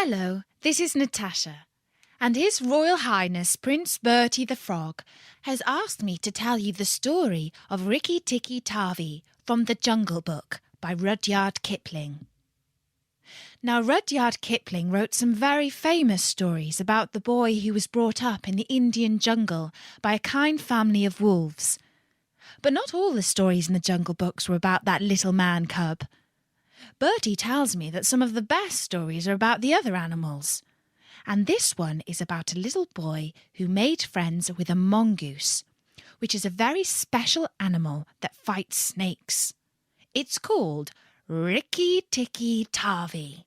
Hello, this is Natasha, and His Royal Highness Prince Bertie the Frog has asked me to tell you the story of Rikki Tikki Tavi from the Jungle Book by Rudyard Kipling. Now, Rudyard Kipling wrote some very famous stories about the boy who was brought up in the Indian jungle by a kind family of wolves. But not all the stories in the Jungle Books were about that little man cub. Bertie tells me that some of the best stories are about the other animals. And this one is about a little boy who made friends with a mongoose, which is a very special animal that fights snakes. It's called Rikki Tikki Tavi.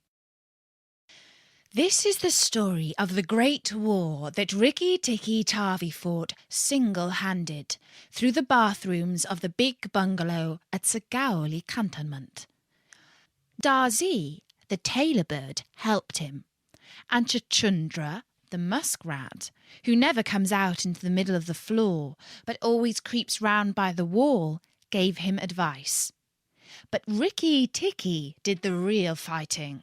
This is the story of the great war that Rikki Tikki Tavi fought single-handed through the bathrooms of the big bungalow at Zguridi cantonment. Darzi, the tailor bird, helped him, and Chuchundra, the muskrat, who never comes out into the middle of the floor but always creeps round by the wall, gave him advice. But Rikki Tikki did the real fighting.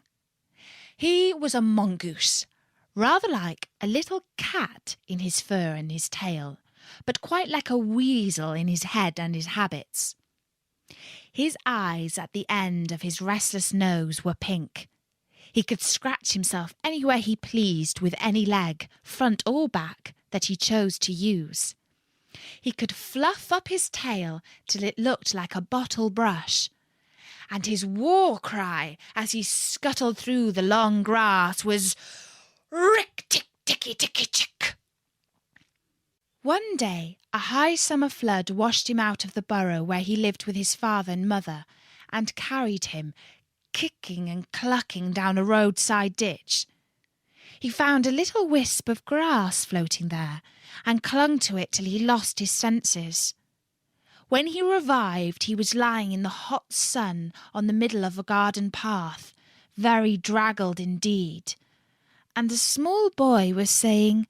He was a mongoose, rather like a little cat in his fur and his tail, but quite like a weasel in his head and his habits. His eyes at the end of his restless nose were pink. He could scratch himself anywhere he pleased with any leg, front or back, that he chose to use. He could fluff up his tail till it looked like a bottle brush. And his war cry as he scuttled through the long grass was "Rikki Tikki Tavi." One day, a high summer flood washed him out of the burrow where he lived with his father and mother, and carried him, kicking and clucking, down a roadside ditch. He found a little wisp of grass floating there, and clung to it till he lost his senses. When he revived, he was lying in the hot sun on the middle of a garden path, very draggled indeed, and a small boy was saying,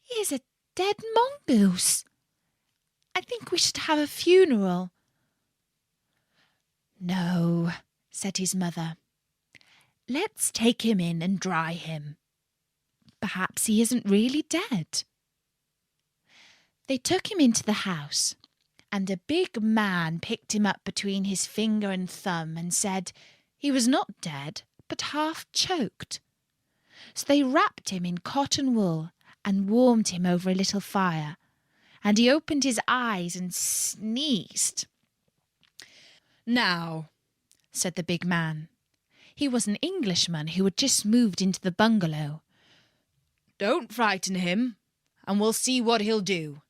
"Here's a dead mongoose. I think we should have a funeral." "No," said his mother. "Let's take him in and dry him. Perhaps he isn't really dead." They took him into the house, and a big man picked him up between his finger and thumb and said he was not dead, but half choked. So they wrapped him in cotton wool and warmed him over a little fire, and he opened his eyes and sneezed. "Now," said the big man. He was an Englishman who had just moved into the bungalow. "Don't frighten him, and we'll see what he'll do."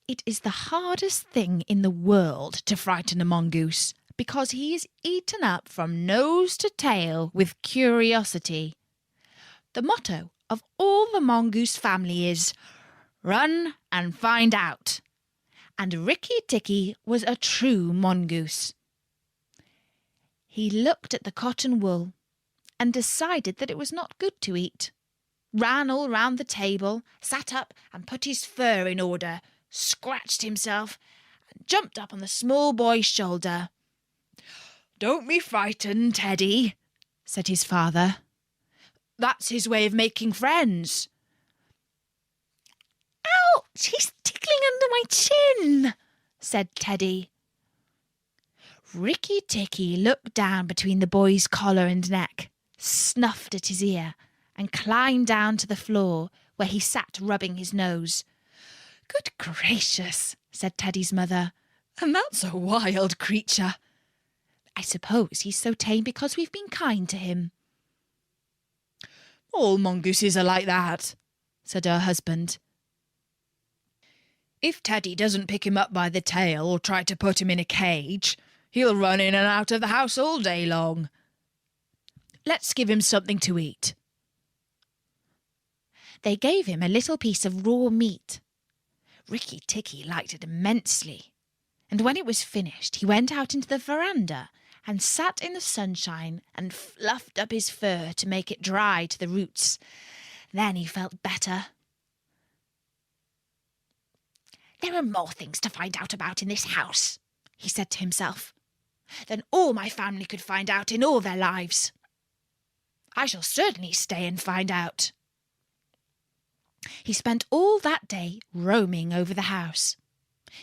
It is the hardest thing in the world to frighten a mongoose, because he is eaten up from nose to tail with curiosity. The motto of all the mongoose family is, "Run and find out." And Rikki Tikki was a true mongoose. He looked at the cotton wool and decided that it was not good to eat, ran all round the table, sat up and put his fur in order, scratched himself, and jumped up on the small boy's shoulder. "Don't be frightened, Teddy," said his father. "That's his way of making friends." "Ouch, he's tickling under my chin," said Teddy. Rikki Tikki looked down between the boy's collar and neck, snuffed at his ear, and climbed down to the floor, where he sat rubbing his nose. "Good gracious," said Teddy's mother, "and that's a wild creature. I suppose he's so tame because we've been kind to him." "All mongooses are like that," said her husband. "If Teddy doesn't pick him up by the tail or try to put him in a cage, he'll run in and out of the house all day long. Let's give him something to eat." They gave him a little piece of raw meat. Rikki Tikki liked it immensely, and when it was finished he went out into the veranda and sat in the sunshine and fluffed up his fur to make it dry to the roots. Then he felt better. "There are more things to find out about in this house," he said to himself, "than all my family could find out in all their lives." I shall certainly stay and find out." He spent all that day roaming over the house.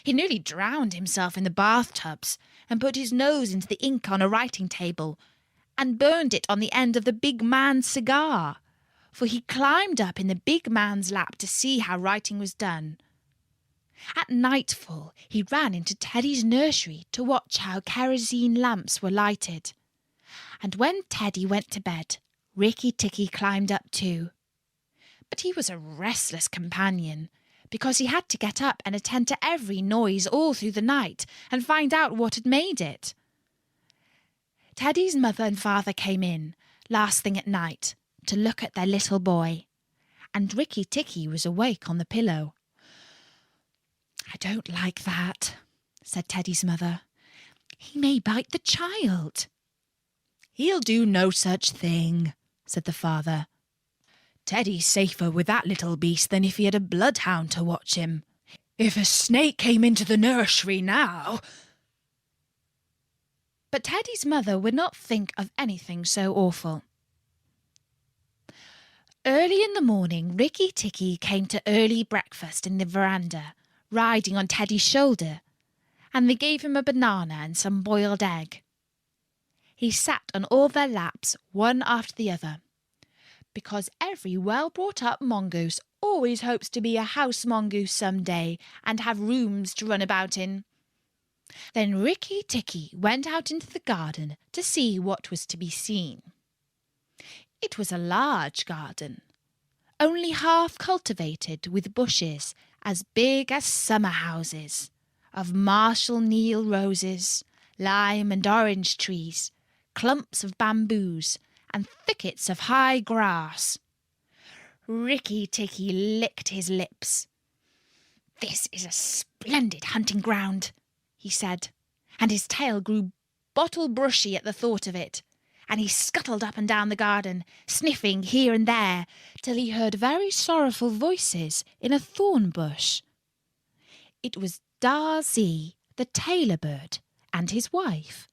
He nearly drowned himself in the bathtubs and put his nose into the ink on a writing table and burned it on the end of the big man's cigar, for he climbed up in the big man's lap to see how writing was done. At nightfall, he ran into Teddy's nursery to watch how kerosene lamps were lighted. And when Teddy went to bed, Rikki Tikki climbed up too. But he was a restless companion, because he had to get up and attend to every noise all through the night and find out what had made it. Teddy's mother and father came in, last thing at night, to look at their little boy, and Rikki Tikki was awake on the pillow. "I don't like that," said Teddy's mother. "He may bite the child." "He'll do no such thing," said the father. "Teddy's safer with that little beast than if he had a bloodhound to watch him. If a snake came into the nursery now—" But Teddy's mother would not think of anything so awful. Early in the morning, Rikki Tikki came to early breakfast in the veranda, riding on Teddy's shoulder, and they gave him a banana and some boiled egg. He sat on all their laps, one after the other, because every well-brought-up mongoose always hopes to be a house mongoose some day and have rooms to run about in. Then Rikki Tikki went out into the garden to see what was to be seen. It was a large garden, only half cultivated with bushes as big as summer houses, of Marshall Neil roses, lime and orange trees, clumps of bamboos, and thickets of high grass. Rikki Tikki licked his lips. "This is a splendid hunting ground," he said, and his tail grew bottle-brushy at the thought of it, and he scuttled up and down the garden, sniffing here and there, till he heard very sorrowful voices in a thorn bush. It was Darzee, the tailor bird, and his wife.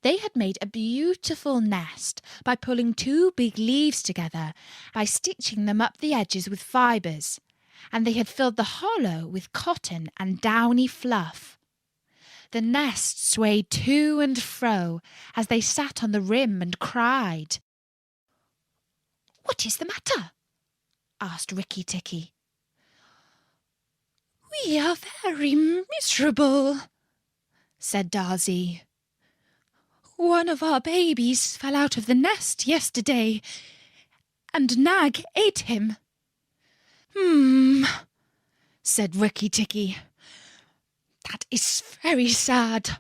They had made a beautiful nest by pulling two big leaves together, by stitching them up the edges with fibres, and they had filled the hollow with cotton and downy fluff. The nest swayed to and fro as they sat on the rim and cried. "What is the matter?" asked Rikki Tikki. "We are very miserable," said Darzee. "One of our babies fell out of the nest yesterday, and Nag ate him." Said Rikki Tikki. "That is very sad.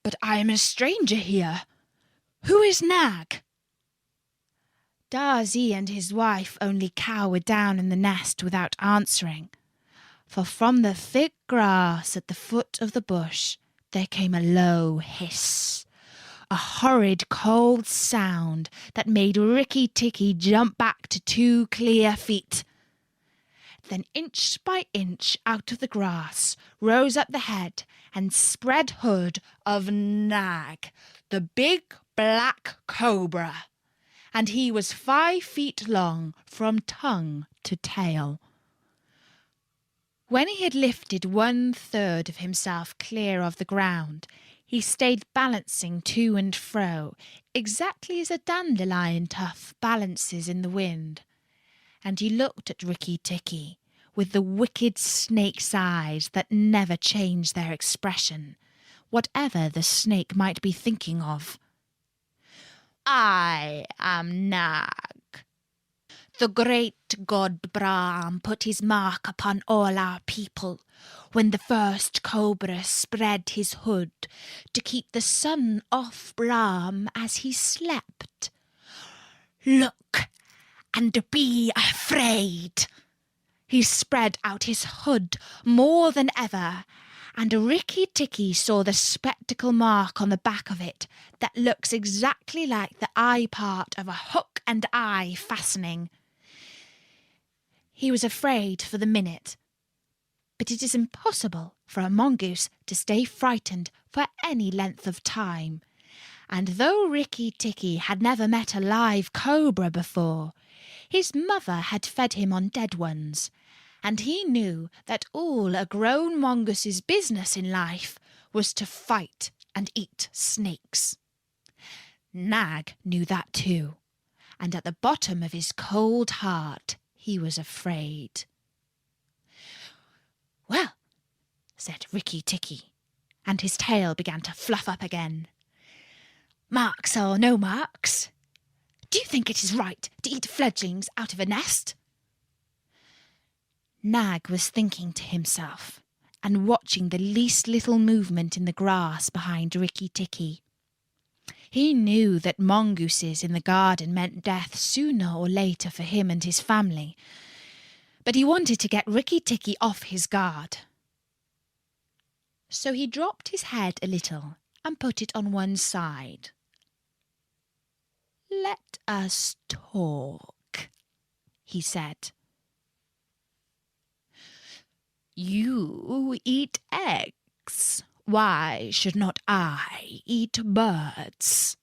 But I am a stranger here. Who is Nag?" Darzee and his wife only cowered down in the nest without answering, for from the thick grass at the foot of the bush there came a low hiss, a horrid cold sound that made Rikki Tikki jump back to 2 clear feet. Then inch by inch out of the grass rose up the head and spread hood of Nag, the big black cobra, and he was 5 feet long from tongue to tail. When he had lifted 1/3 of himself clear of the ground, he stayed balancing to and fro, exactly as a dandelion tuft balances in the wind. And he looked at Rikki Tikki with the wicked snake's eyes that never change their expression, whatever the snake might be thinking of. "I am Nag. The great god Brahm put his mark upon all our people when the first cobra spread his hood to keep the sun off Brahm as he slept. Look and be afraid." He spread out his hood more than ever, and Rikki Tikki saw the spectacle mark on the back of it that looks exactly like the eye part of a hook and eye fastening. He was afraid for the minute, but it is impossible for a mongoose to stay frightened for any length of time, And though Rikki Tikki had never met a live cobra before, his mother had fed him on dead ones, and he knew that all a grown mongoose's business in life was to fight and eat snakes. Nag knew that too, and at the bottom of his cold heart he was afraid. "Well," said Rikki Tikki, and his tail began to fluff up again. "Marks or no marks, do you think it is right to eat fledglings out of a nest?" Nag was thinking to himself and watching the least little movement in the grass behind Rikki Tikki. He knew that mongooses in the garden meant death sooner or later for him and his family, but he wanted to get Rikki Tikki off his guard. So he dropped his head a little and put it on one side. "Let us talk," he said. "You eat eggs. Why should not I eat birds?"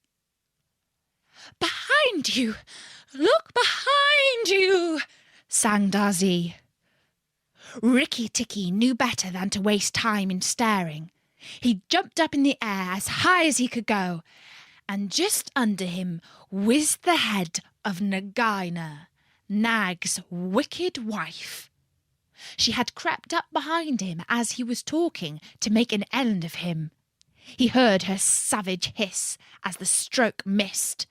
"Behind you! Look behind you!" sang Dazi. Rikki Tikki knew better than to waste time in staring. He jumped up in the air as high as he could go, and just under him whizzed the head of Nagaina, Nag's wicked wife. She had crept up behind him as he was talking to make an end of him. He heard her savage hiss as the stroke missed.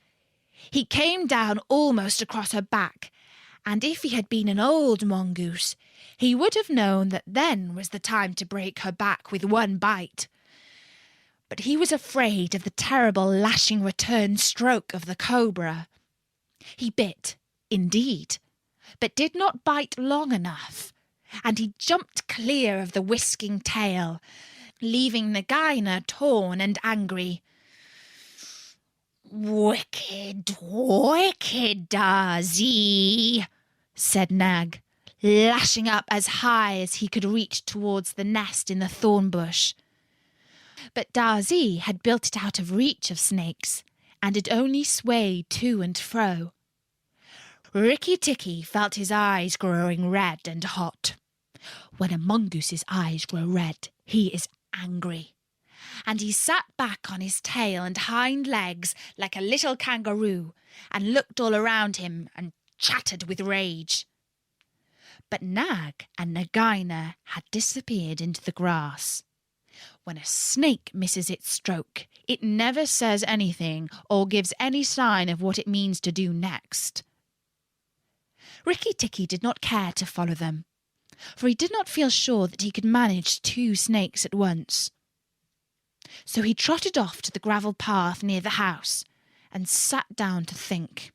He came down almost across her back, and if he had been an old mongoose, he would have known that then was the time to break her back with one bite. But he was afraid of the terrible lashing return stroke of the cobra. He bit, indeed, but did not bite long enough, and he jumped clear of the whisking tail, leaving Nagaina torn and angry. "Wicked, wicked Dazi," said Nag, lashing up as high as he could reach towards the nest in the thorn bush. But Dazi had built it out of reach of snakes, and it only swayed to and fro. Rikki Tikki felt his eyes growing red and hot. When a mongoose's eyes grow red, he is angry, and he sat back on his tail and hind legs like a little kangaroo and looked all around him and chattered with rage. But Nag and Nagaina had disappeared into the grass. When a snake misses its stroke, it never says anything or gives any sign of what it means to do next. Rikki Tikki did not care to follow them, for he did not feel sure that he could manage 2 snakes at once. So he trotted off to the gravel path near the house and sat down to think.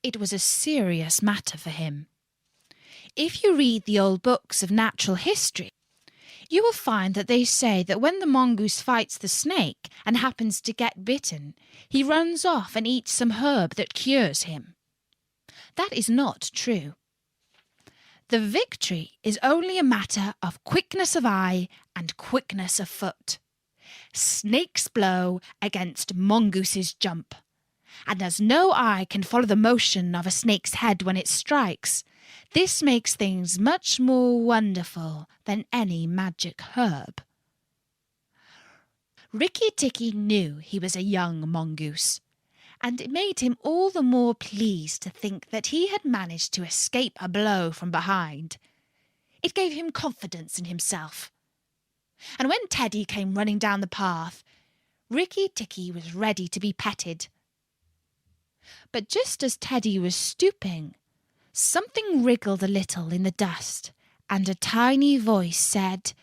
It was a serious matter for him. If you read the old books of natural history, you will find that they say that when the mongoose fights the snake and happens to get bitten, he runs off and eats some herb that cures him. That is not true. The victory is only a matter of quickness of eye and quickness of foot. Snakes blow against mongooses jump, and as no eye can follow the motion of a snake's head when it strikes, this makes things much more wonderful than any magic herb. Rikki Tikki knew he was a young mongoose, and it made him all the more pleased to think that he had managed to escape a blow from behind. It gave him confidence in himself. And when Teddy came running down the path, Rikki Tikki was ready to be petted. But just as Teddy was stooping, something wriggled a little in the dust, and a tiny voice said,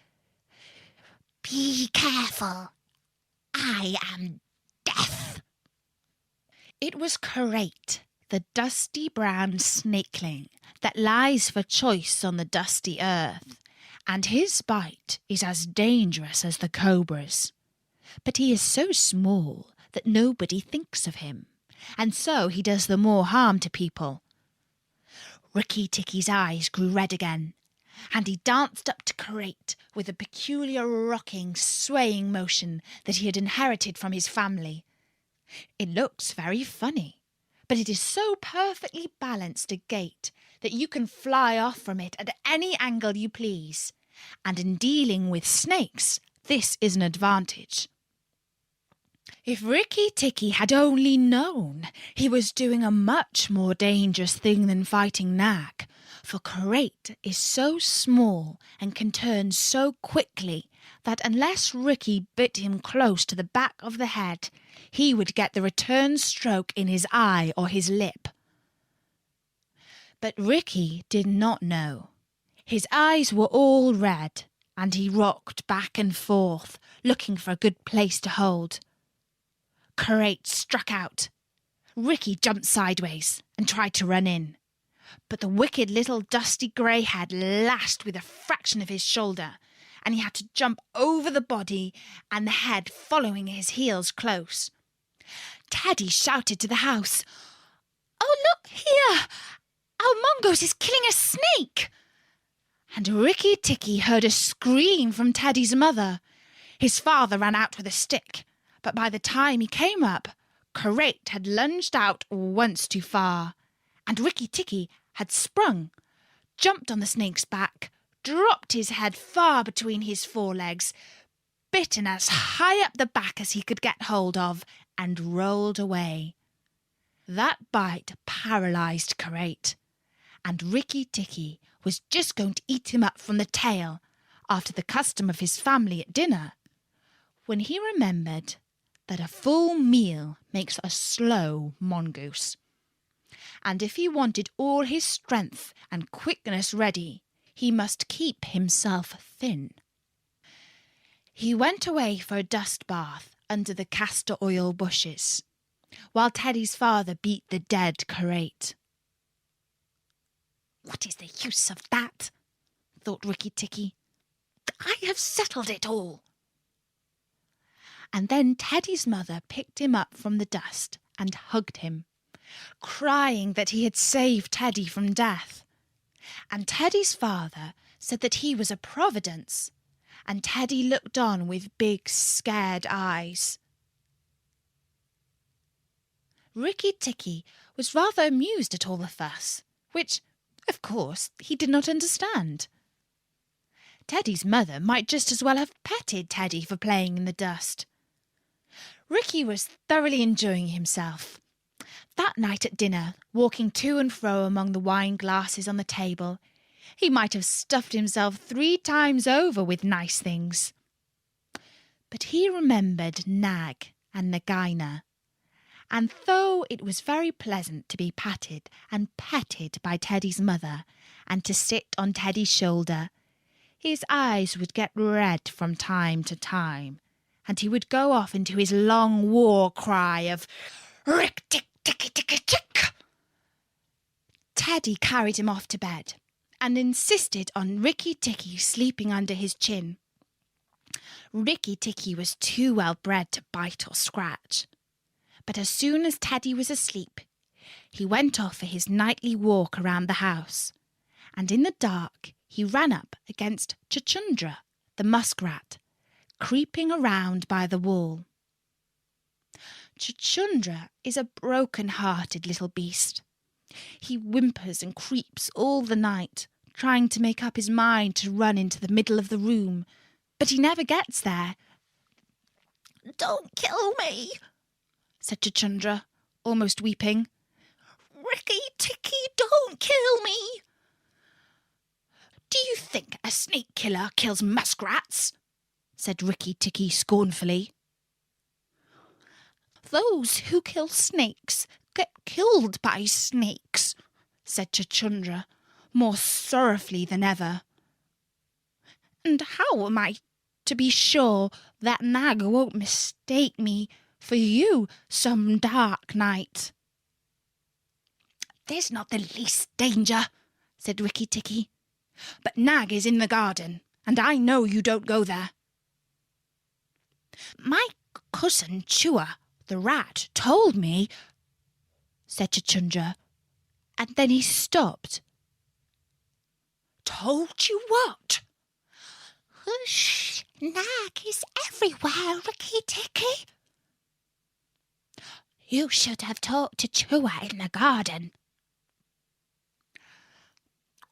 "Be careful, I am Death." It was Karate, the dusty brown snakeling that lies for choice on the dusty earth, and his bite is as dangerous as the cobra's. But he is so small that nobody thinks of him, and so he does the more harm to people. Rikki Tikki's eyes grew red again, and he danced up to Karate with a peculiar rocking, swaying motion that he had inherited from his family. It looks very funny, but it is so perfectly balanced a gait that you can fly off from it at any angle you please, and in dealing with snakes, this is an advantage. If Rikki Tikki had only known, he was doing a much more dangerous thing than fighting Nag, for Karate is so small and can turn so quickly that unless Rikki bit him close to the back of the head, he would get the return stroke in his eye or his lip. But Rikki did not know. His eyes were all red, and he rocked back and forth, looking for a good place to hold. Karate struck out. Rikki jumped sideways and tried to run in, but the wicked little dusty grey head lashed with a fraction of his shoulder, and he had to jump over the body and the head following his heels close. Teddy shouted to the house, "Oh, look here! Our mongoose is killing a snake!" And Rikki Tikki heard a scream from Teddy's mother. His father ran out with a stick, but by the time he came up, Karate had lunged out once too far, and Rikki Tikki had sprung, jumped on the snake's back, dropped his head far between his forelegs, bitten as high up the back as he could get hold of, and rolled away. That bite paralysed Karate, and Rikki Tikki was just going to eat him up from the tail, after the custom of his family at dinner, when he remembered that a full meal makes a slow mongoose, and if he wanted all his strength and quickness ready, he must keep himself thin. He went away for a dust bath under the castor oil bushes, while Teddy's father beat the dead Karate. "What is the use of that?" thought Rikki Tikki. "I have settled it all." And then Teddy's mother picked him up from the dust and hugged him, crying that he had saved Teddy from death. And Teddy's father said that he was a providence, and Teddy looked on with big, scared eyes. Rikki Tikki was rather amused at all the fuss, which, of course, he did not understand. Teddy's mother might just as well have petted Teddy for playing in the dust. Rikki was thoroughly enjoying himself. That night at dinner, walking to and fro among the wine glasses on the table, he might have stuffed himself 3 times over with nice things. But he remembered Nag and Nagaina, and though it was very pleasant to be patted and petted by Teddy's mother and to sit on Teddy's shoulder, his eyes would get red from time to time, and he would go off into his long war cry of "Rikki Tikki Tikki Tick." Teddy carried him off to bed and insisted on Rikki Tikki sleeping under his chin. Rikki Tikki was too well bred to bite or scratch, but as soon as Teddy was asleep, he went off for his nightly walk around the house, and in the dark he ran up against Chuchundra, the muskrat, creeping around by the wall. Chuchundra is a broken-hearted little beast. He whimpers and creeps all the night, trying to make up his mind to run into the middle of the room, but he never gets there. "Don't kill me," said Chuchundra, almost weeping. "Rikki Tikki, don't kill me." "Do you think a snake killer kills muskrats?" said Rikki Tikki scornfully. "Those who kill snakes get killed by snakes," said Chuchundra, more sorrowfully than ever. "And how am I to be sure that Nag won't mistake me for you some dark night?" "There's not the least danger," said Rikki Tikki. "But Nag is in the garden, and I know you don't go there." "My cousin Chua, the rat, told me," said Chuchundra, and then he stopped. told you what? Hush! Nag is everywhere, Rikki Tikki. You should have talked to Chua in the garden.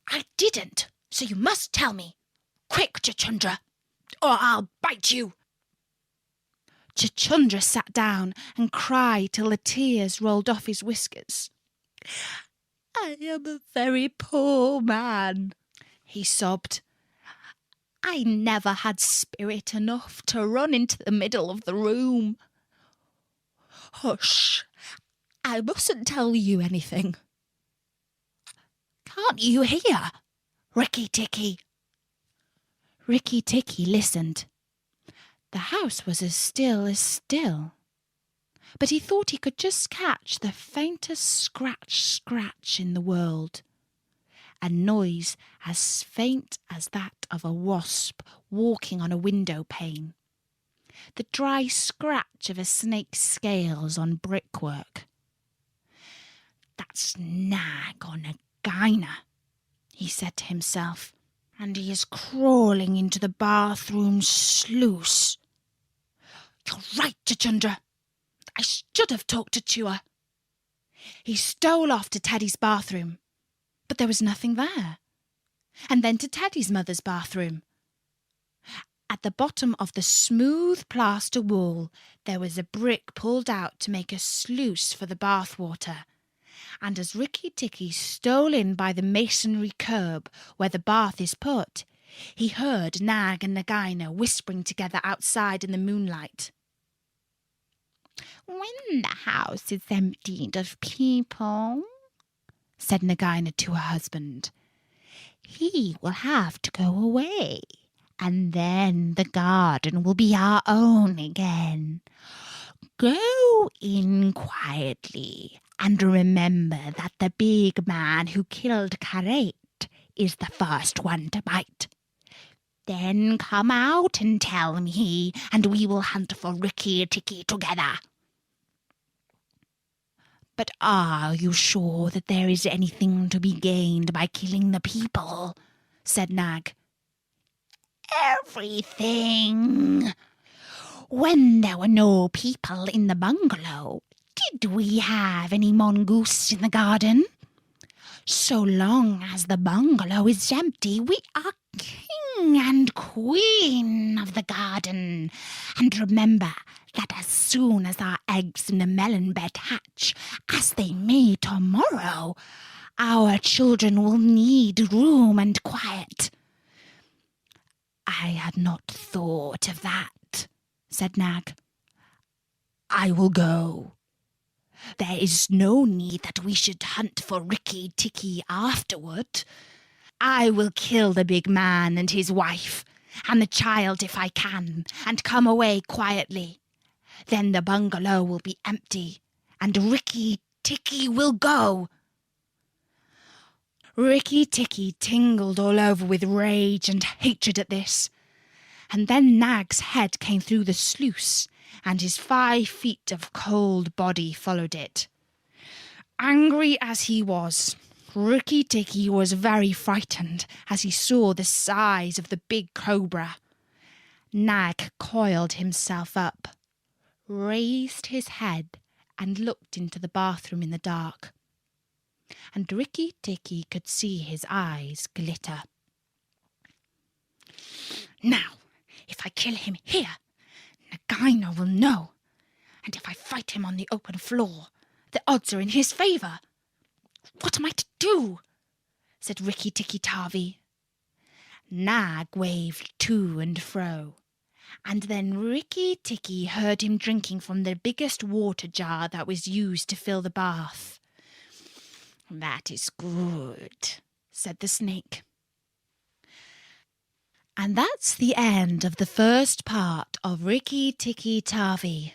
I didn't, so you must tell me. Quick, Chuchundra, or I'll bite you. Chuchundra sat down and cried till the tears rolled off his whiskers. I am a very poor man, he sobbed. I never had spirit enough to run into the middle of the room. Hush, I mustn't tell you anything. Can't you hear, Rikki Tikki? Rikki Tikki listened. The house was as still, but he thought he could just catch the faintest scratch in the world, a noise as faint as that of a wasp walking on a window pane, the dry scratch of a snake's scales on brickwork. That's Nag on a gyna, he said to himself, and he is crawling into the bathroom sluice. You're right, Chuchundra. I should have talked to Chua. He stole off to Teddy's bathroom, but there was nothing there. And then to Teddy's mother's bathroom. At the bottom of the smooth plaster wall, there was a brick pulled out to make a sluice for the bathwater. And as Rikki Tikki stole in by the masonry curb where the bath is put, he heard Nag and Nagaina whispering together outside in the moonlight. When the house is emptied of people, said Nagaina to her husband, he will have to go away, and then the garden will be our own again. Go in quietly, and remember that the big man who killed Karate is the first one to bite. Then come out and tell me, and we will hunt for Rikki Tikki together. But are you sure that there is anything to be gained by killing the people? Said Nag. Everything. When there were no people in the bungalow, did we have any mongoose in the garden? So long as the bungalow is empty, we are king and queen of the garden. And remember that as soon as our eggs in the melon bed hatch, as they may tomorrow, our children will need room and quiet. I had not thought of that, said Nag. I will go. There is no need that we should hunt for Rikki Tikki afterward. I will kill the big man and his wife, and the child if I can, and come away quietly. Then the bungalow will be empty, and Rikki Tikki will go. Rikki Tikki tingled all over with rage and hatred at this, and then Nag's head came through the sluice, and his 5 feet of cold body followed it. Angry as he was, Rikki Tikki was very frightened as he saw the size of the big cobra. Nag coiled himself up, raised his head, and looked into the bathroom in the dark. And Rikki Tikki could see his eyes glitter. Now, if I kill him here, Nagaina will know, and if I fight him on the open floor, the odds are in his favour. What am I to do? Said Rikki Tikki Tavi. Nag waved to and fro, and then Rikki Tikki heard him drinking from the biggest water jar that was used to fill the bath. That is good, said the snake. And that's the end of the first part of Rikki Tikki Tavi.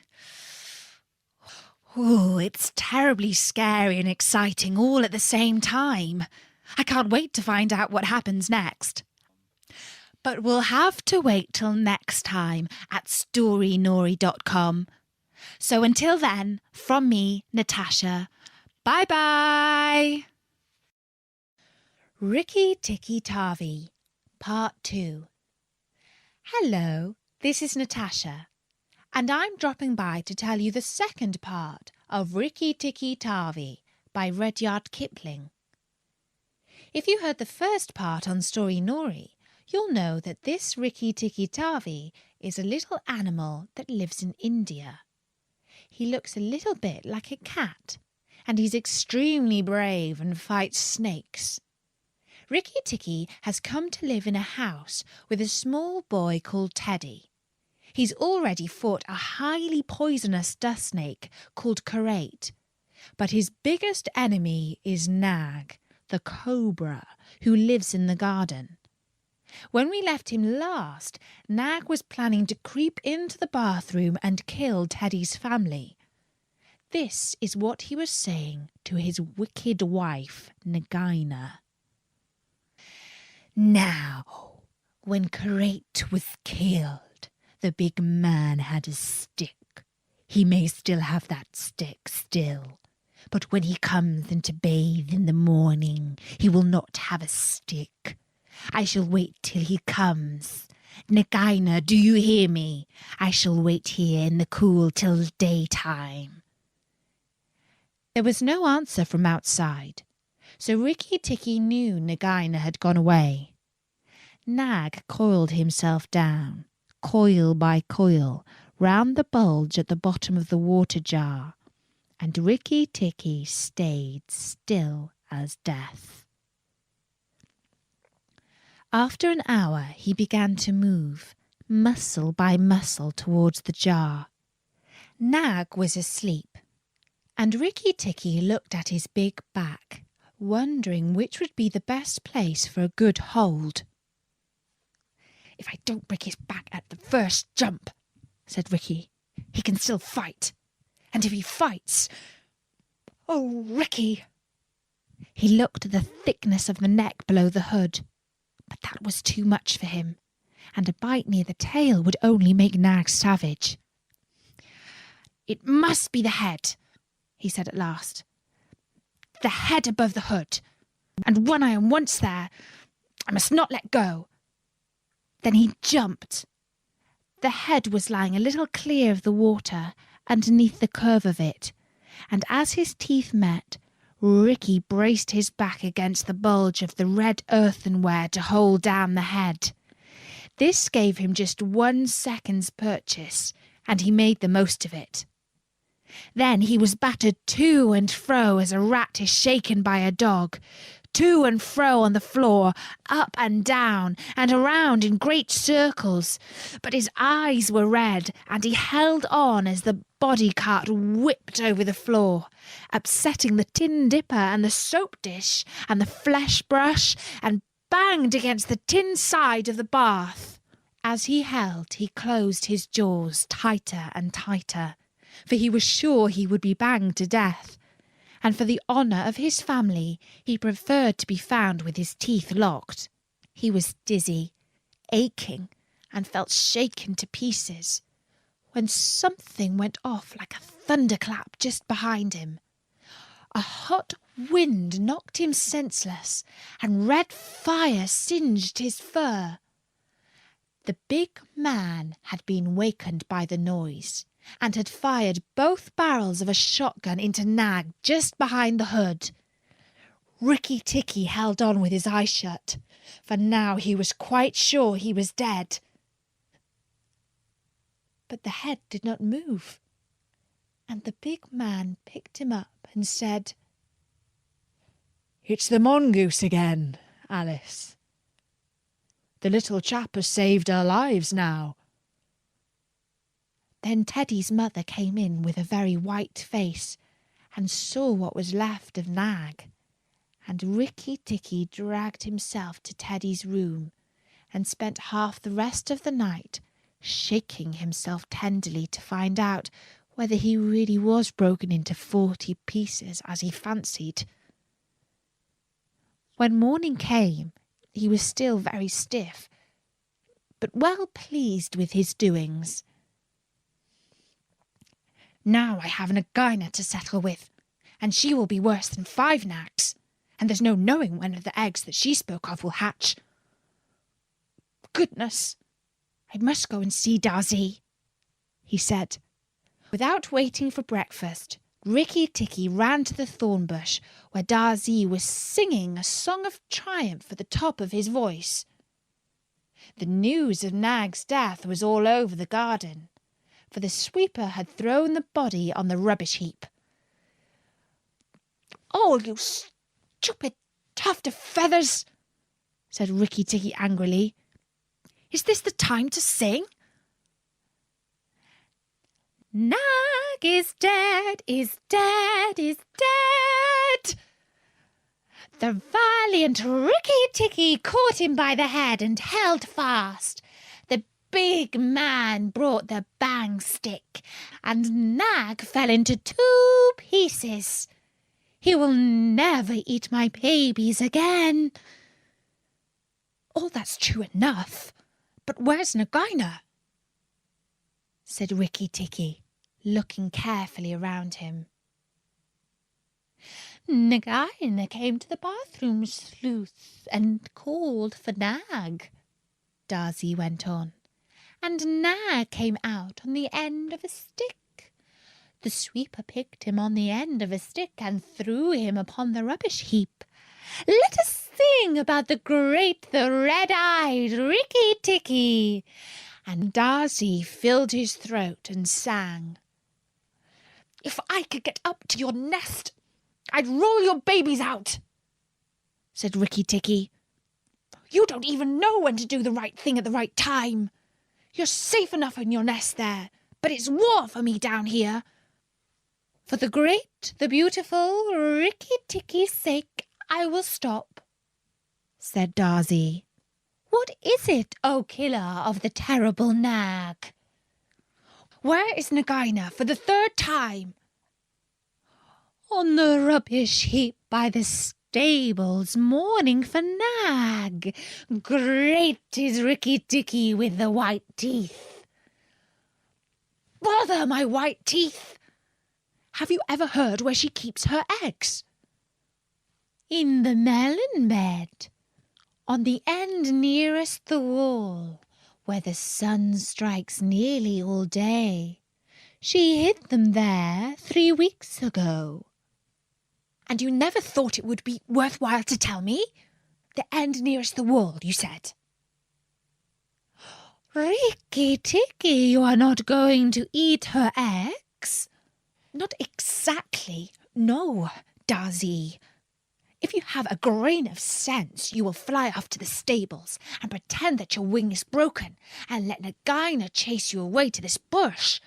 Oh, it's terribly scary and exciting all at the same time. I can't wait to find out what happens next. But we'll have to wait till next time at storynori.com. So until then, from me, Natasha, bye-bye. Rikki Tikki Tavi, Part 2. Hello, this is Natasha, and I'm dropping by to tell you the second part of Rikki Tikki Tavi by Rudyard Kipling. If you heard the first part on Story Nori, you'll know that this Rikki Tikki Tavi is a little animal that lives in India. He looks a little bit like a cat, and he's extremely brave and fights snakes. Rikki Tikki has come to live in a house with a small boy called Teddy. He's already fought a highly poisonous dust snake called Karate, but his biggest enemy is Nag, the cobra, who lives in the garden. When we left him last, Nag was planning to creep into the bathroom and kill Teddy's family. This is what he was saying to his wicked wife, Nagaina. Now, when Karate was killed, the big man had a stick. He may still have that stick still, but when he comes in to bathe in the morning, he will not have a stick. I shall wait till he comes. Nagaina, do you hear me? I shall wait here in the cool till daytime. There was no answer from outside, so Rikki Tikki knew Nagaina had gone away. Nag coiled himself down, coil by coil, round the bulge at the bottom of the water jar, and Rikki Tikki stayed still as death. After an hour he began to move, muscle by muscle, towards the jar. Nag was asleep, and Rikki Tikki looked at his big back, wondering which would be the best place for a good hold. If I don't break his back at the first jump, said Rikki, he can still fight. And if he fights... Oh, Rikki! He looked at the thickness of the neck below the hood, but that was too much for him, and a bite near the tail would only make Nag savage. It must be the head, he said at last. The head above the hood, and when I am once there, I must not let go. Then he jumped. The head was lying a little clear of the water, underneath the curve of it, and as his teeth met, Rikki braced his back against the bulge of the red earthenware to hold down the head. This gave him just 1 second's purchase, and he made the most of it. Then he was battered to and fro as a rat is shaken by a dog, to and fro on the floor, up and down, and around in great circles. But his eyes were red, and he held on as the body cart whipped over the floor, upsetting the tin dipper and the soap dish and the flesh brush, and banged against the tin side of the bath. As he held, he closed his jaws tighter and tighter, for he was sure he would be banged to death, and for the honour of his family he preferred to be found with his teeth locked. He was dizzy, aching, and felt shaken to pieces, when something went off like a thunderclap just behind him. A hot wind knocked him senseless, and red fire singed his fur. The big man had been wakened by the noise, and had fired both barrels of a shotgun into Nag just behind the hood. Rikki Tikki held on with his eyes shut, for now he was quite sure he was dead. But the head did not move, and the big man picked him up and said, "It's the mongoose again, Alice. The little chap has saved our lives now." Then Teddy's mother came in with a very white face and saw what was left of Nag, and Rikki Tikki dragged himself to Teddy's room and spent half the rest of the night shaking himself tenderly to find out whether he really was broken into 40 pieces as he fancied. When morning came, he was still very stiff, but well pleased with his doings. "Now I have Nagaina to settle with, and she will be worse than 5 Nags, and there's no knowing when the eggs that she spoke of will hatch. Goodness, I must go and see Darzee, he said. Without waiting for breakfast, Rikki Tikki ran to the thorn bush where Darzee was singing a song of triumph at the top of his voice. The news of Nag's death was all over the garden, for the sweeper had thrown the body on the rubbish heap. "Oh, you stupid tuft of feathers!" said Rikki Tikki angrily. "Is this the time to sing?" Nag is dead, is dead, is dead. The valiant Rikki Tikki caught him by the head and held fast. The big man brought the bang stick, and Nag fell into 2 pieces. He will never eat my babies again. "All that's true enough, but where's Nagaina?" said Rikki Tikki, looking carefully around him. Nagaina came to the bathroom sluice and called for Nag, Darzee went on, and Nag came out on the end of a stick. The sweeper picked him on the end of a stick and threw him upon the rubbish heap. Let us sing about the red-eyed Rikki Tikki. And Darzee filled his throat and sang. "If I could get up to your nest, I'd roll your babies out," said Rikki Tikki. "You don't even know when to do the right thing at the right time. You're safe enough in your nest there, but it's war for me down here." "For the great, the beautiful Rikki Tikki's sake, I will stop," said Darzee. "What is it, O killer of the terrible Nag?" "Where is Nagaina for the 3rd time?" "On the rubbish heap by the stables, mourning for Nag. Great is Rikki Tikki with the white teeth." "Bother my white teeth! Have you ever heard where she keeps her eggs?" "In the melon bed, on the end nearest the wall, where the sun strikes nearly all day. She hid them there 3 weeks ago." "And you never thought it would be worthwhile to tell me? The end nearest the wall, you said." "Rikki Tikki, you are not going to eat her eggs?" "Not exactly. No, Darzee. If you have a grain of sense, you will fly off to the stables and pretend that your wing is broken and let Nagaina chase you away to this bush.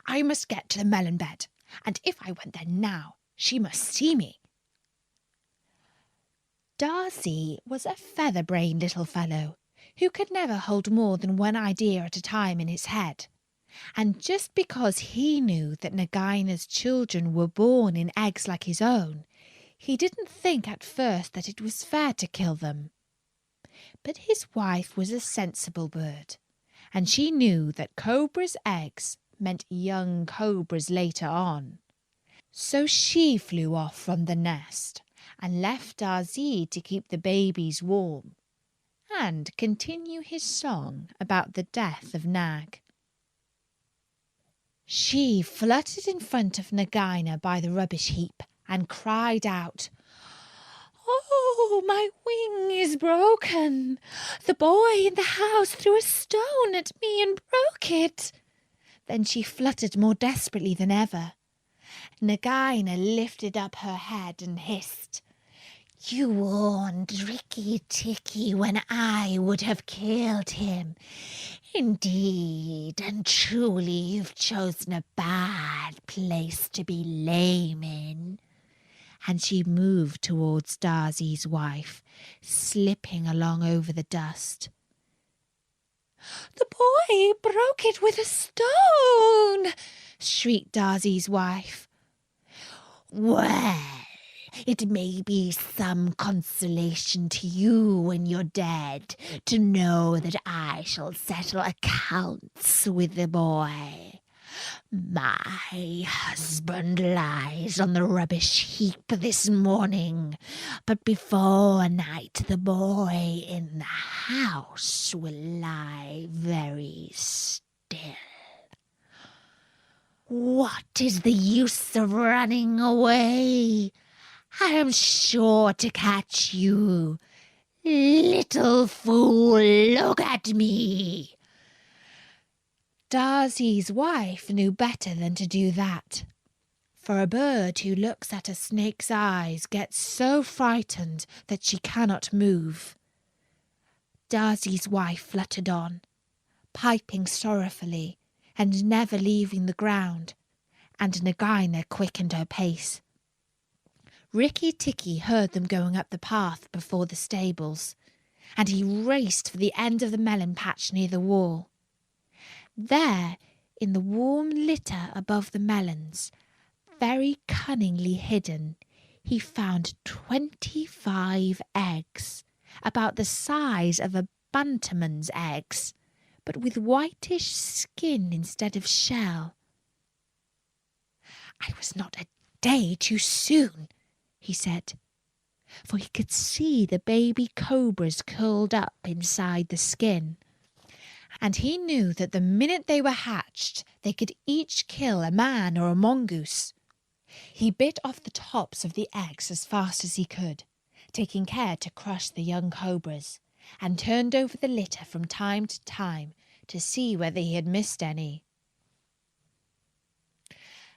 I must get to the melon bed, and if I went there now, she must see me." Darzee was a feather-brained little fellow who could never hold more than one idea at a time in his head. And just because he knew that Nagaina's children were born in eggs like his own, he didn't think at first that it was fair to kill them. But his wife was a sensible bird, and she knew that cobra's eggs meant young cobras later on. So she flew off from the nest and left Darzee to keep the babies warm and continue his song about the death of Nag. She fluttered in front of Nagaina by the rubbish heap and cried out, "Oh, my wing is broken. The boy in the house threw a stone at me and broke it." Then she fluttered more desperately than ever. Nagaina lifted up her head and hissed, "You warned Rikki Tikki when I would have killed him. Indeed and truly you've chosen a bad place to be lame in." And she moved towards Darzee's wife, slipping along over the dust. "The boy broke it with a stone!" shrieked Darzee's wife. "Well, it may be some consolation to you when you're dead to know that I shall settle accounts with the boy. My husband lies on the rubbish heap this morning, but before night the boy in the house will lie very still. What is the use of running away? I am sure to catch you. Little fool, look at me. Darzy's wife knew better than to do that, for a bird who looks at a snake's eyes gets so frightened that she cannot move. Darzy's wife fluttered on, piping sorrowfully and never leaving the ground, and Nagaina quickened her pace. Rikki Tikki heard them going up the path before the stables, and he raced for the end of the melon patch near the wall. There, in the warm litter above the melons, very cunningly hidden, he found 25 eggs, about the size of a bantam's eggs, but with whitish skin instead of shell. "I was not a day too soon," he said, for he could see the baby cobras curled up inside the skin. And he knew that the minute they were hatched, they could each kill a man or a mongoose. He bit off the tops of the eggs as fast as he could, taking care to crush the young cobras, and turned over the litter from time to time to see whether he had missed any.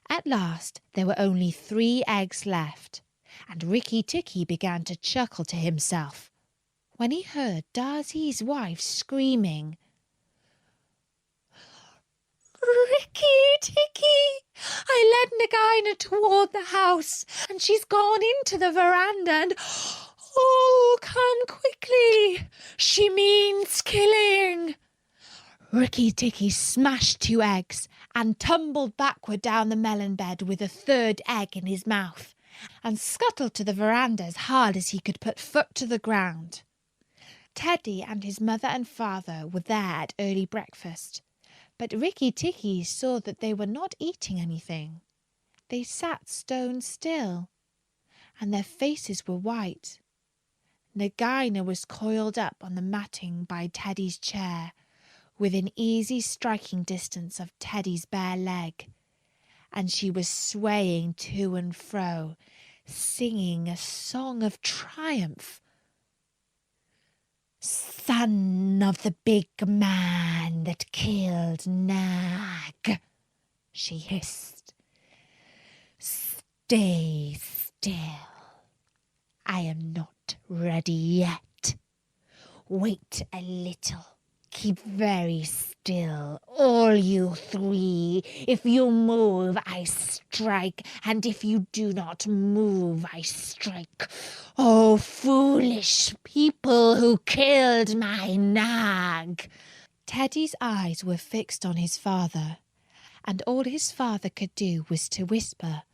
At last there were only 3 eggs left, and Rikki Tikki began to chuckle to himself when he heard Darzy's wife screaming, "Rikki Tikki! I led Nagaina toward the house, and she's gone into the veranda, and oh, come quickly! She means killing!" Rikki Tikki smashed 2 eggs and tumbled backward down the melon bed with a 3rd egg in his mouth, and scuttled to the veranda as hard as he could put foot to the ground. Teddy and his mother and father were there at early breakfast, but Rikki Tikki saw that they were not eating anything. They sat stone still, and their faces were white. Nagaina was coiled up on the matting by Teddy's chair, within easy striking distance of Teddy's bare leg, and she was swaying to and fro, singing a song of triumph. "Son of the big man that killed Nag," she hissed. "Stay still. I am not ready yet. Wait a little. Keep very still, all you 3. If you move, I strike, and if you do not move, I strike. Oh, foolish people who killed my Nag!" Teddy's eyes were fixed on his father, and all his father could do was to whisper,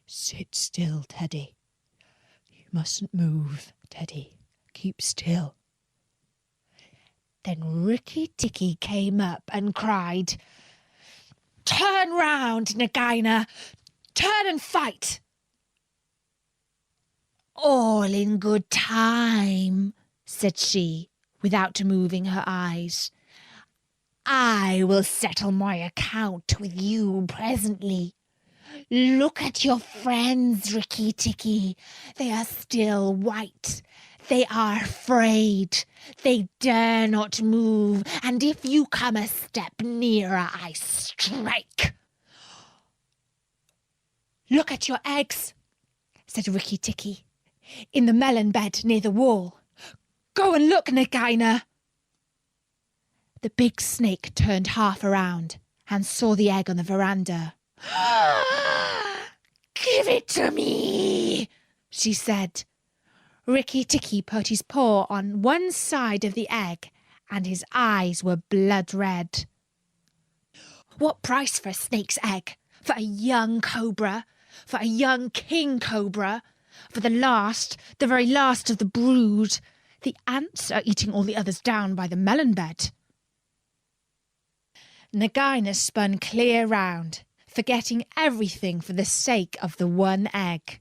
"Sit still, Teddy. You mustn't move, Teddy. Keep still." Then Rikki Tikki came up and cried, "Turn round, Nagaina! Turn and fight!" "All in good time," said she, without moving her eyes. "I will settle my account with you presently. Look at your friends, Rikki Tikki. They are still white. They are afraid. They dare not move, and if you come a step nearer, I strike." "Look at your eggs," said Rikki Tikki, "in the melon bed near the wall. Go and look, Nagaina." The big snake turned half around and saw the egg on the veranda. "Give it to me," she said. Rikki Tikki put his paw on one side of the egg, and his eyes were blood red. "What price for a snake's egg? For a young cobra? For a young king cobra? For the very last of the brood? The ants are eating all the others down by the melon bed." Nagaina spun clear round, forgetting everything for the sake of the one egg.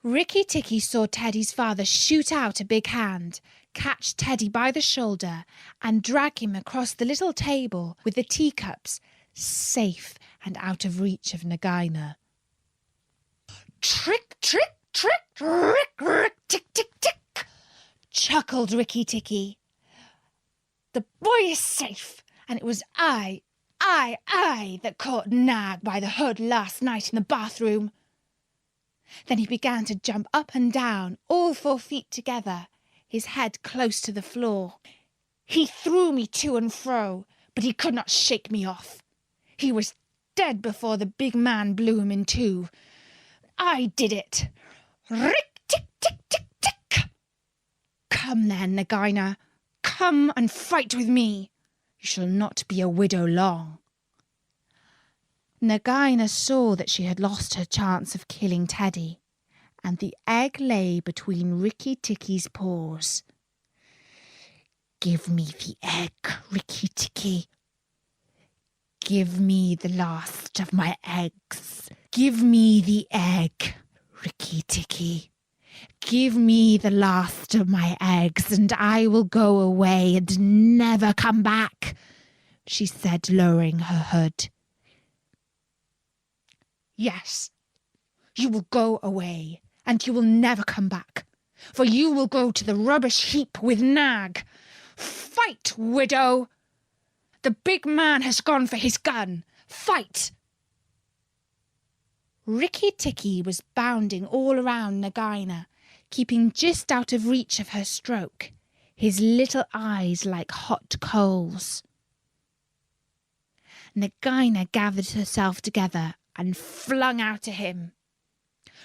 Rikki Tikki saw Teddy's father shoot out a big hand, catch Teddy by the shoulder, and drag him across the little table with the teacups, safe and out of reach of Nagaina. Trick, trick, trick, rick, rick, tick, tick, tick, chuckled Rikki Tikki. The boy is safe, and it was I that caught Nag by the hood last night in the bathroom. Then he began to jump up and down, all 4 feet together, his head close to the floor. He threw me to and fro, but he could not shake me off. He was dead before the big man blew him in two. I did it. Rick, tick, tick, tick, tick. Come then, Nagaina. Come and fight with me. You shall not be a widow long. Nagaina saw that she had lost her chance of killing Teddy, and the egg lay between Rikki Tikki's paws. Give me the egg, Rikki Tikki. Give me the last of my eggs. Give me the egg, Rikki Tikki. Give me the last of my eggs, and I will go away and never come back, she said, lowering her hood. Yes, you will go away, and you will never come back, for you will go to the rubbish heap with Nag. Fight, widow! The big man has gone for his gun. Fight! Rikki Tikki was bounding all around Nagaina, keeping just out of reach of her stroke, his little eyes like hot coals. Nagaina gathered herself together and flung out at him.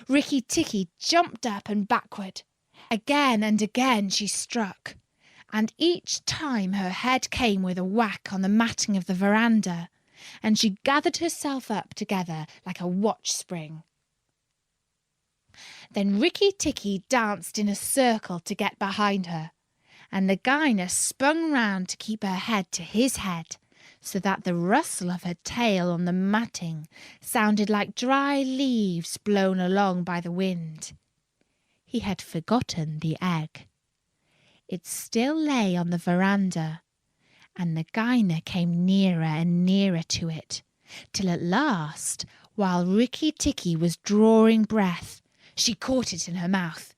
Rikki Tikki jumped up and backward. Again and again she struck, and each time her head came with a whack on the matting of the veranda, and she gathered herself up together like a watch spring. Then Rikki Tikki danced in a circle to get behind her, and Nagaina spun round to keep her head to his head, so that the rustle of her tail on the matting sounded like dry leaves blown along by the wind. He had forgotten the egg. It still lay on the veranda, and Nagaina came nearer and nearer to it, till at last, while Rikki Tikki was drawing breath, she caught it in her mouth,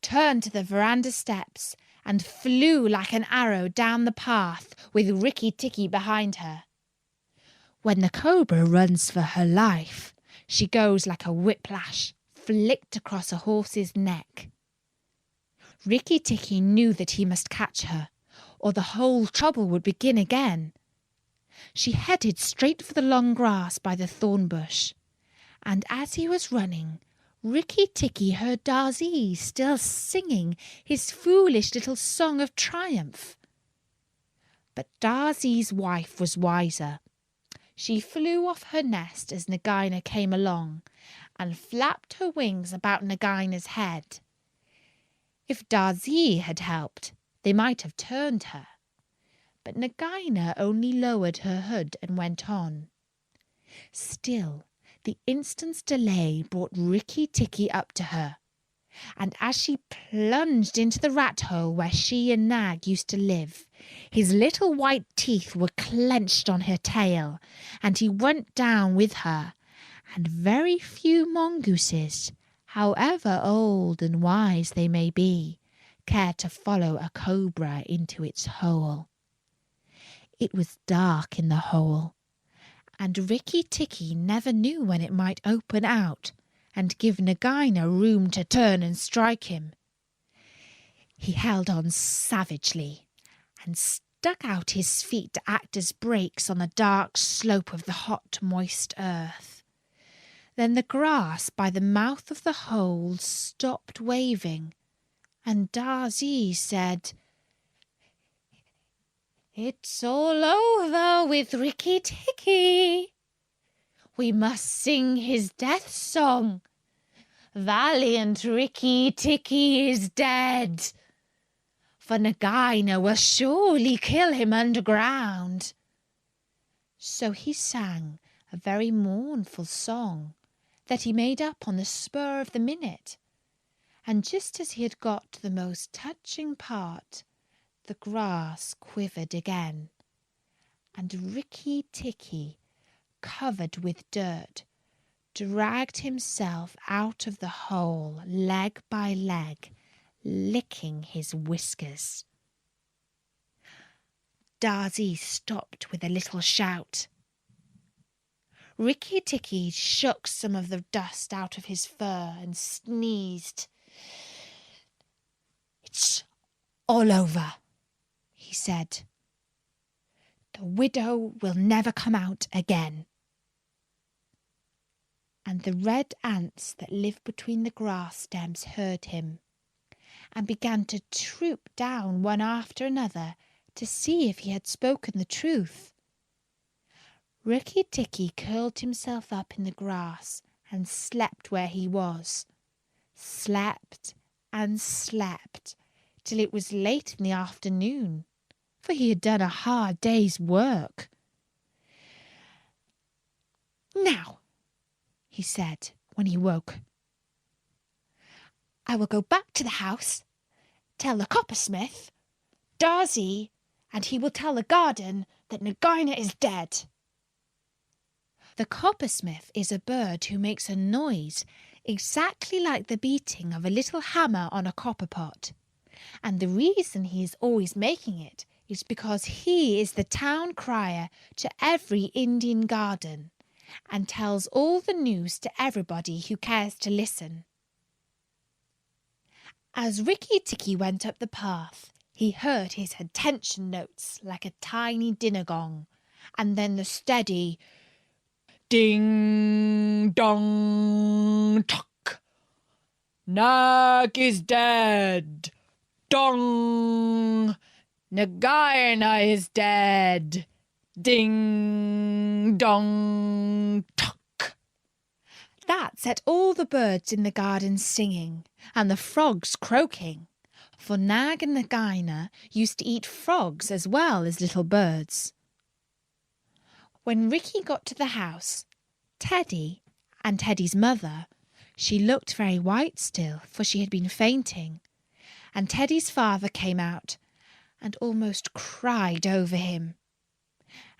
turned to the veranda steps, and flew like an arrow down the path with Rikki Tikki behind her. When the cobra runs for her life, she goes like a whiplash, flicked across a horse's neck. Rikki Tikki knew that he must catch her, or the whole trouble would begin again. She headed straight for the long grass by the thorn bush, and as he was running, Rikki Tikki heard Darzee still singing his foolish little song of triumph. But Darzee's wife was wiser. She flew off her nest as Nagaina came along, and flapped her wings about Nagaina's head. If Darzee had helped, they might have turned her, but Nagaina only lowered her hood and went on. Still, the instant's delay brought Rikki Tikki up to her, and as she plunged into the rat hole where she and Nag used to live, his little white teeth were clenched on her tail, and he went down with her, and very few mongooses, however old and wise they may be, care to follow a cobra into its hole. It was dark in the hole, and Rikki Tikki never knew when it might open out and give Nagaina room to turn and strike him. He held on savagely and stuck out his feet to act as brakes on the dark slope of the hot, moist earth. Then the grass by the mouth of the hole stopped waving, and Darzee said, "It's all over with Rikki Tikki. We must sing his death song. Valiant Rikki Tikki is dead, for Nagaina will surely kill him underground." So he sang a very mournful song that he made up on the spur of the minute. And just as he had got to the most touching part, the grass quivered again, and Rikki Tikki, covered with dirt, dragged himself out of the hole leg by leg, licking his whiskers. Darzy stopped with a little shout. Rikki Tikki shook some of the dust out of his fur and sneezed. "It's all over," he said. "The widow will never come out again." And the red ants that live between the grass stems heard him, and began to troop down one after another to see if he had spoken the truth. Rikki Tikki curled himself up in the grass and slept where he was, slept and slept till it was late in the afternoon, for he had done a hard day's work. "Now," he said when he woke, "I will go back to the house, tell the coppersmith, Darzy, and he will tell the garden that Nagaina is dead." The coppersmith is a bird who makes a noise exactly like the beating of a little hammer on a copper pot. And the reason he is always making it is because he is the town crier to every Indian garden and tells all the news to everybody who cares to listen. As Rikki Tikki went up the path, he heard his attention notes like a tiny dinner gong, and then the steady ding dong tuck. "Nag is dead. Dong. Nagaina is dead. Ding dong tuck." That set all the birds in the garden singing and the frogs croaking, for Nag and Nagaina used to eat frogs as well as little birds. When Rikki got to the house, Teddy and Teddy's mother, she looked very white still, for she had been fainting, and Teddy's father came out and almost cried over him.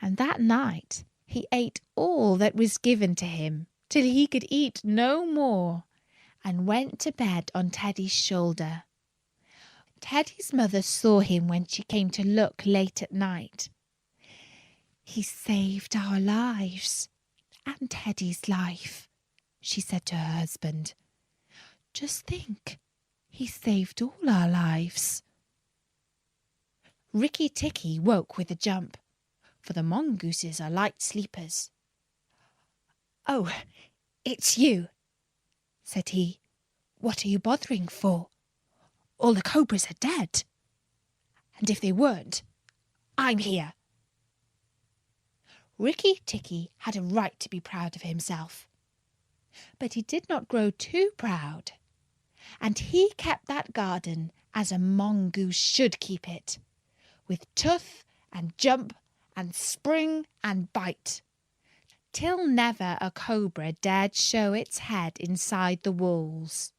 And that night he ate all that was given to him till he could eat no more, and went to bed on Teddy's shoulder. Teddy's mother saw him when she came to look late at night. "He saved our lives, and Teddy's life," she said to her husband. "Just think, he saved all our lives." Rikki Tikki woke with a jump, for the mongooses are light sleepers. "Oh, it's you," said he. "What are you bothering for? All the cobras are dead. And if they weren't, I'm here." Rikki Tikki had a right to be proud of himself, but he did not grow too proud, and he kept that garden as a mongoose should keep it, with tooth and jump and spring and bite, till never a cobra dared show its head inside the walls.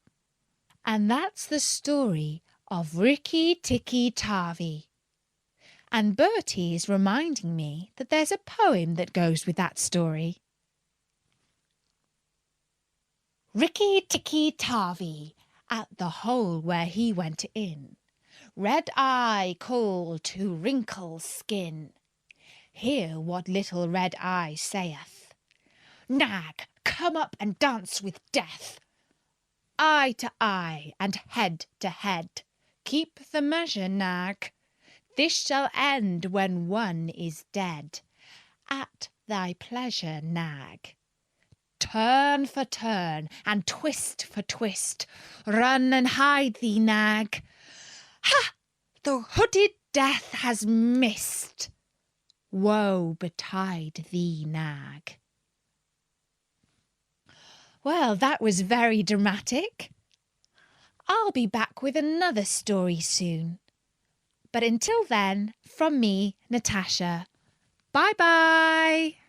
And that's the story of Rikki Tikki Tavi. And Bertie is reminding me that there's a poem that goes with that story. Rikki Tikki Tavi, at the hole where he went in, red eye cold to wrinkle skin. Hear what little red eye saith: "Nag, come up and dance with death. Eye to eye and head to head. Keep the measure, Nag. This shall end when one is dead. At thy pleasure, Nag. Turn for turn and twist for twist. Run and hide thee, Nag. Ha! The hooded death has missed. Woe betide thee, Nag." Well, that was very dramatic. I'll be back with another story soon. But until then, from me, Natasha, Bye-bye.